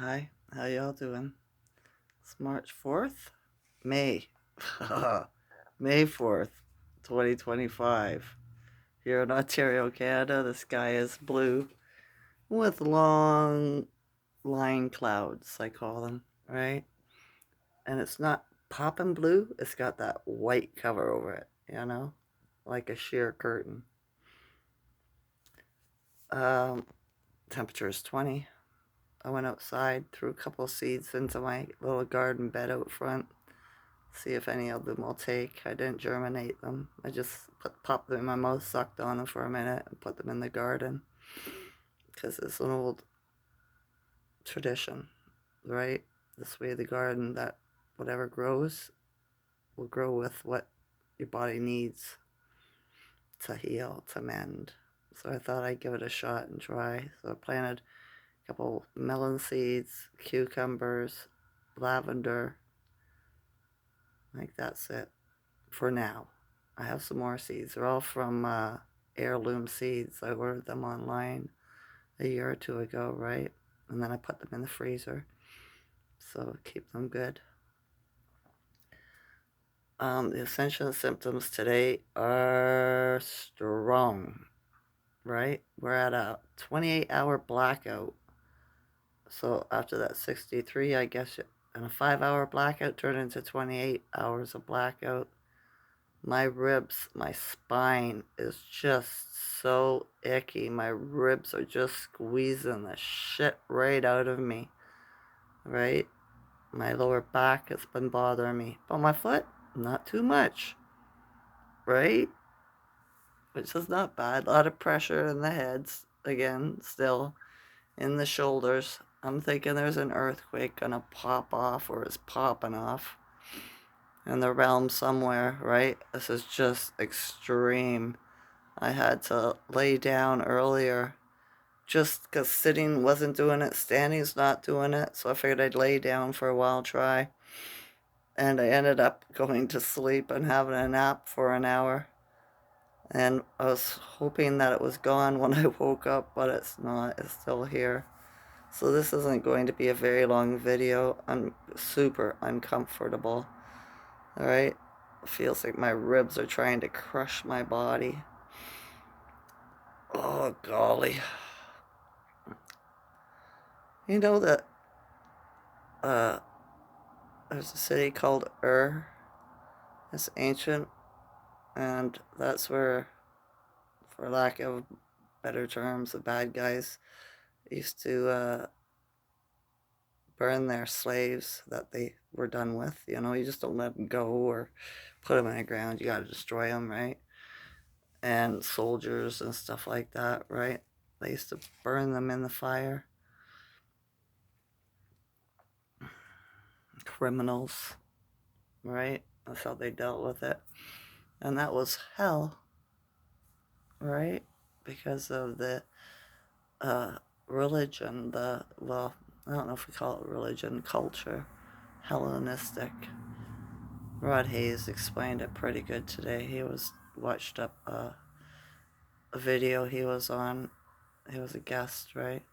Hi, how y'all doing? It's March 4th? May. May 4th, 2025. Here in Ontario, Canada, the sky is blue with long line clouds, I call them, right? And it's not popping blue, it's got that white cover over it, like a sheer curtain. Um, Temperature is 20. I went outside, threw a couple of seeds into my little garden bed out front. See if any of them will take. I didn't germinate them. I just popped them in my mouth, sucked on them for a minute, and put them in the garden. Because it's an old tradition, right? This way, the garden, that whatever grows will grow with what your body needs to heal, to mend. So I thought I'd give it a shot and try. So I planted a couple melon seeds, cucumbers, lavender. I think that's it for now. I have some more seeds. They're all from heirloom seeds. I ordered them online a year or two ago, right? And then I put them in the freezer, so keep them good. The Ascension symptoms today are strong, right? We're at a 28-hour blackout. So after that 63, I guess, and a 5-hour blackout turned into 28 hours of blackout. My ribs, my spine is just so icky. My ribs are just squeezing the shit right out of me, right? My lower back has been bothering me. But my foot, not too much, right? Which is not bad. A lot of pressure in the heads, again, still in the shoulders. I'm thinking there's an earthquake gonna pop off or is popping off in the realm somewhere, right? This is just extreme. I had to lay down earlier just because sitting wasn't doing it, standing's not doing it. So I figured I'd lay down for a while, try. And I ended up going to sleep and having a nap for an hour. And I was hoping that it was gone when I woke up, but it's not. It's still here. So this isn't going to be a very long video. I'm super uncomfortable. Alright? It feels like my ribs are trying to crush my body. Oh, golly. You know that uh, there's a city called It's ancient, and that's where, for lack of better terms, the bad guys used to burn their slaves that they were done with. You just don't let them go or put them in the ground. You got to destroy them, right? And soldiers and stuff like that, right? They used to burn them in the fire. Criminals, right? That's how they dealt with it. And that was hell, right? Because of the religion, well, I don't know if we call it religion, culture, Hellenistic. Rod Hayes explained it pretty good today. He watched up a video he was on. He was a guest, right?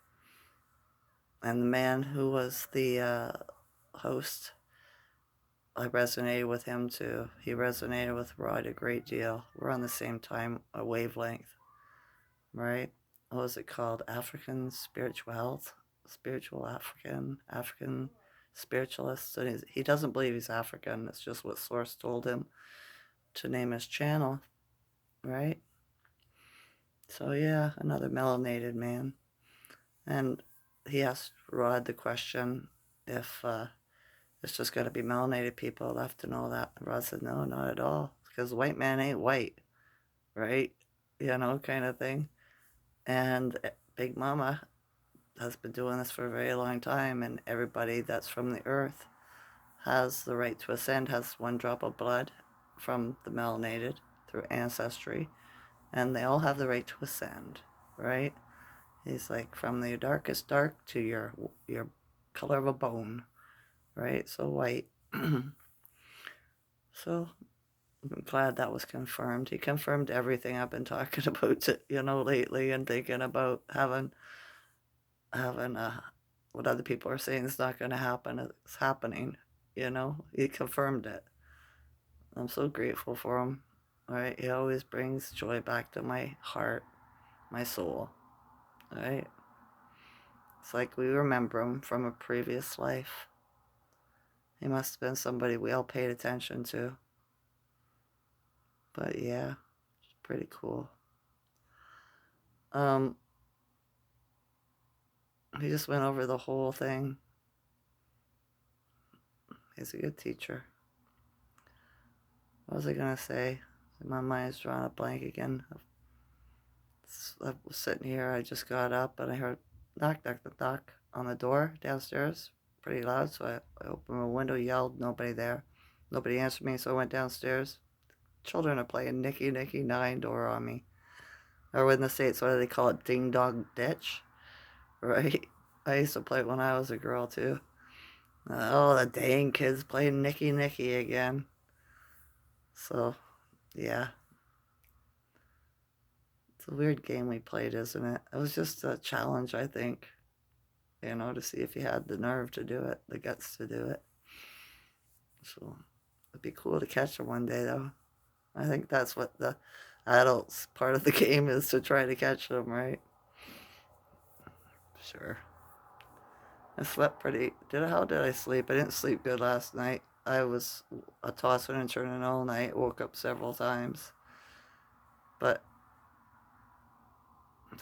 And the man who was the host, I resonated with him too. He resonated with Rod a great deal. We're on the same time, a wavelength, right? What was it called? African spiritual health? Spiritual African spiritualist. And he doesn't believe he's African. It's just what Source told him to name his channel, right? So yeah, another melanated man. And he asked Rod the question if it's just going to be melanated people left to know that. And Rod said, no, not at all. Because white man ain't white, right? Kind of thing. And Big Mama has been doing this for a very long time, and everybody that's from the earth has the right to ascend, has one drop of blood from the melanated through ancestry, and they all have the right to ascend, right? He's like, from the darkest dark to your color of a bone, right? So white. So I'm glad that was confirmed. He confirmed everything I've been talking about, lately, and thinking about having a what other people are saying is not going to happen, it's happening. You know, he confirmed it. I'm so grateful for him. All right, he always brings joy back to my heart, my soul. All right, it's like we remember him from a previous life. He must have been somebody we all paid attention to. But yeah, it's pretty cool. Um, he just went over the whole thing. He's a good teacher. What was I gonna say? My mind's drawing a blank again. I was sitting here, I just got up and I heard knock, knock, knock, knock on the door downstairs, pretty loud. So I opened my window, yelled, nobody there. Nobody answered me, so I went downstairs. Children are playing Nicky Nicky Nine door on me. Or in the States, what do they call it? Ding Dong Ditch, right? I used to play it when I was a girl too. Oh, the dang kids playing Nicky Nicky again. So, yeah. It's a weird game we played, isn't it? It was just a challenge, I think, you know, to see if you had the nerve to do it, the guts to do it. So it'd be cool to catch them one day, though. I think that's what the adults part of the game is, to try to catch them, right? Sure. I slept pretty. How did I sleep? I didn't sleep good last night. I was a tossing and turning all night. Woke up several times, but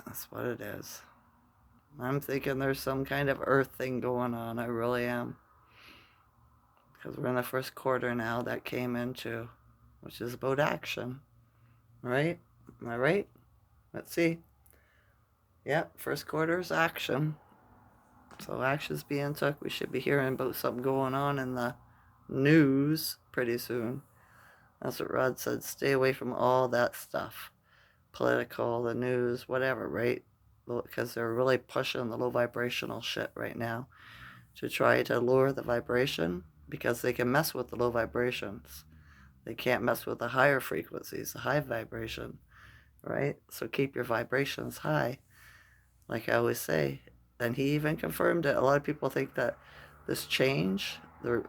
that's what it is. I'm thinking there's some kind of earth thing going on. I really am. Because we're in the first quarter now that came into, which is about action, right? Am I right? Let's see. Yeah, first quarter is action. So action's being took. We should be hearing about something going on in the news pretty soon. That's what Rod said. Stay away from all that stuff. Political, the news, whatever, right? Because they're really pushing the low vibrational shit right now to try to lower the vibration, because they can mess with the low vibrations. They can't mess with the higher frequencies, the high vibration, right? So keep your vibrations high, like I always say. And he even confirmed it. A lot of people think that this change, they're,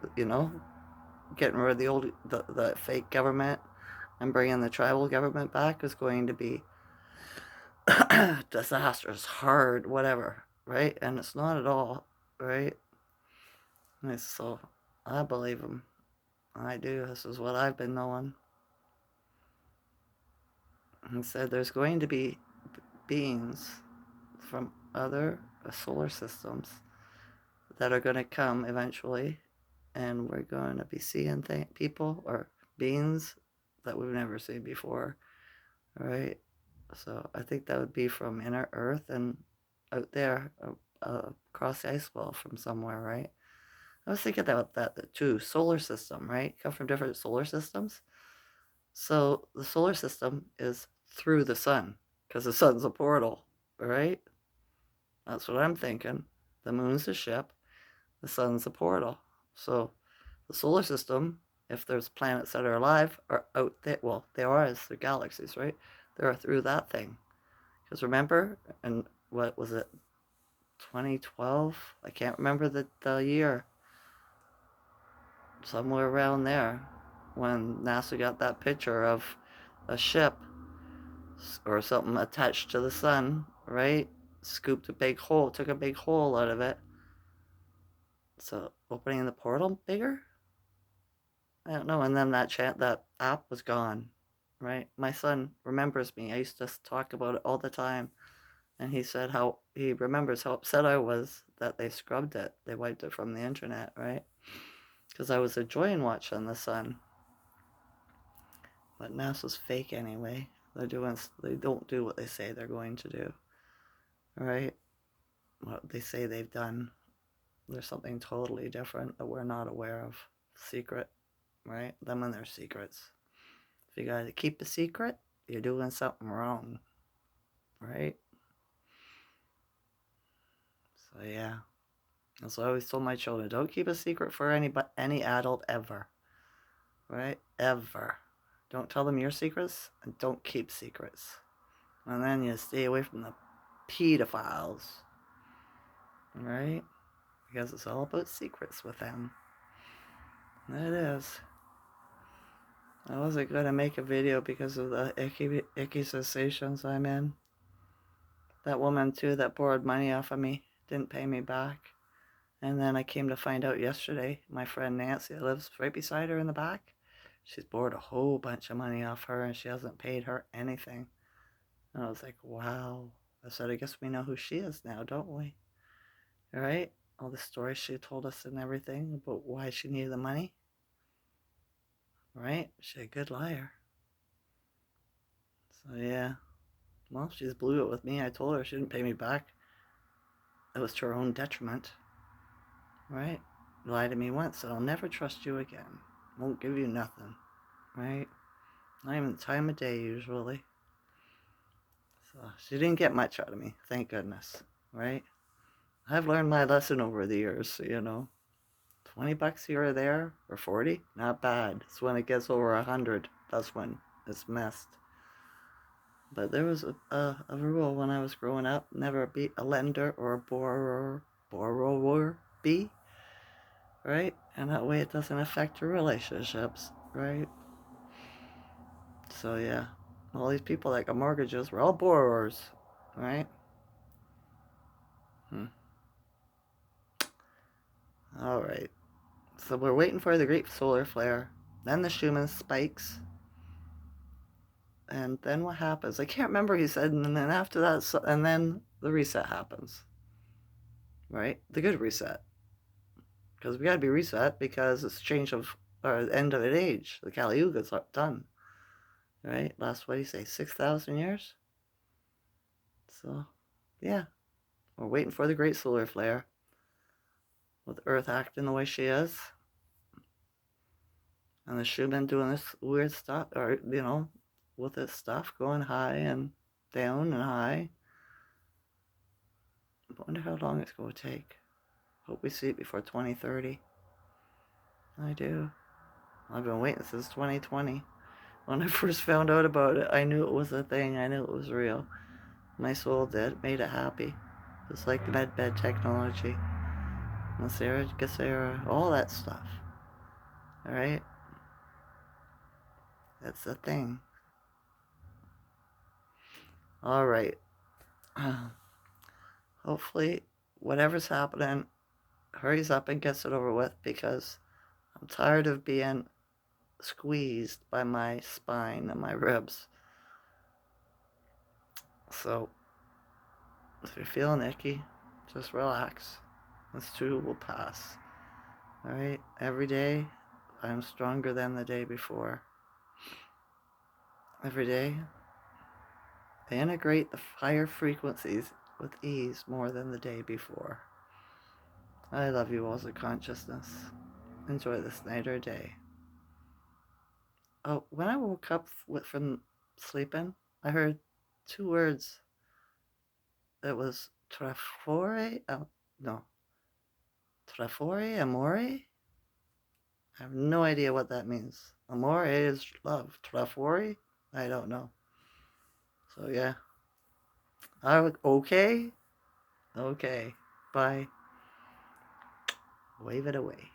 getting rid of the fake government and bringing the tribal government back, is going to be disastrous, hard, whatever, right? And it's not at all, right? And so I believe him. I do. This is what I've been knowing. He said there's going to be beings from other solar systems that are going to come eventually, and we're going to be seeing people or beings that we've never seen before, right? So I think that would be from inner Earth and out there, across the ice wall from somewhere, right? I was thinking about that too. Solar system, right? Come from different solar systems. So the solar system is through the sun, because the sun's a portal, right? That's what I'm thinking. The moon's a ship, the sun's a portal. So the solar system, if there's planets that are alive, are out there. Well, they are, as the galaxies, right? They're through that thing. Because remember, and what was it, 2012? I can't remember the year. Somewhere around there, when NASA got that picture of a ship or something attached to the sun, right? Scooped a big hole, took a big hole out of it. So opening the portal bigger? I don't know. And then that app was gone, right? My son remembers me. I used to talk about it all the time. And he said how he remembers how upset I was that they scrubbed it. They wiped it from the internet, right? Because I was enjoying watching the sun. But NASA's fake anyway. They don't do what they say they're going to do, right? What they say they've done. There's something totally different that we're not aware of. Secret, right? Them and their secrets. If you gotta keep a secret, you're doing something wrong, right? So yeah. That's what I always told my children. Don't keep a secret for any adult ever. Right? Ever. Don't tell them your secrets, and don't keep secrets. And then you stay away from the pedophiles. Right? because it's all about secrets with them. It is. I wasn't going to make a video because of the icky sensations I'm in. That woman, too, that borrowed money off of me, didn't pay me back. And then I came to find out yesterday, my friend Nancy, that lives right beside her in the back, she's borrowed a whole bunch of money off her and she hasn't paid her anything. And I was like, wow. I said, I guess we know who she is now, don't we? All right? All the stories she told us and everything about why she needed the money. Right? She's a good liar. So, yeah. Well, she's blew it with me. I told her she didn't pay me back. It was to her own detriment. Right? Lied to me once, so I'll never trust you again. Won't give you nothing. Right? Not even the time of day, usually. So, she didn't get much out of me. Thank goodness. Right? I've learned my lesson over the years, so, you know. $20 here or there, or 40, not bad. It's when it gets over 100, that's when it's messed. But there was a rule when I was growing up: never be a lender or a borrower, be, right? And that way it doesn't affect your relationships, right? So yeah, all these people that got mortgages were all borrowers, right? All right. So we're waiting for the great solar flare. Then the Schuman spikes. And then what happens? I can't remember, he said, and then after that, and then the reset happens. Right? The good reset. Because we got to be reset because it's change of, or the end of an age. The Kali Yuga's done. Right? Last, what do you say, 6,000 years? So, yeah. We're waiting for the great solar flare. With Earth acting the way she is. And the Schumann doing this weird stuff, or, you know, with this stuff going high and down and high. I wonder how long it's going to take. Hope we see it before 2030. I do. I've been waiting since 2020. When I first found out about it, I knew it was a thing. I knew it was real. My soul did. Made it happy. Just like medbed technology. Masera, Gasera, all that stuff. Alright? That's the thing. Alright. Hopefully, whatever's happening, hurries up and gets it over with, because I'm tired of being squeezed by my spine and my ribs. So, if you're feeling icky, just relax. This too will pass. Alright? Every day, I'm stronger than the day before. Every day, I integrate the higher frequencies with ease more than the day before. I love you all as a consciousness. Enjoy this night or day. Oh, when I woke up from sleeping, I heard two words. It was trafore, trafore, amore? I have no idea what that means. Amore is love. Trafore? I don't know. So yeah. Okay? Okay. Bye. Wave it away.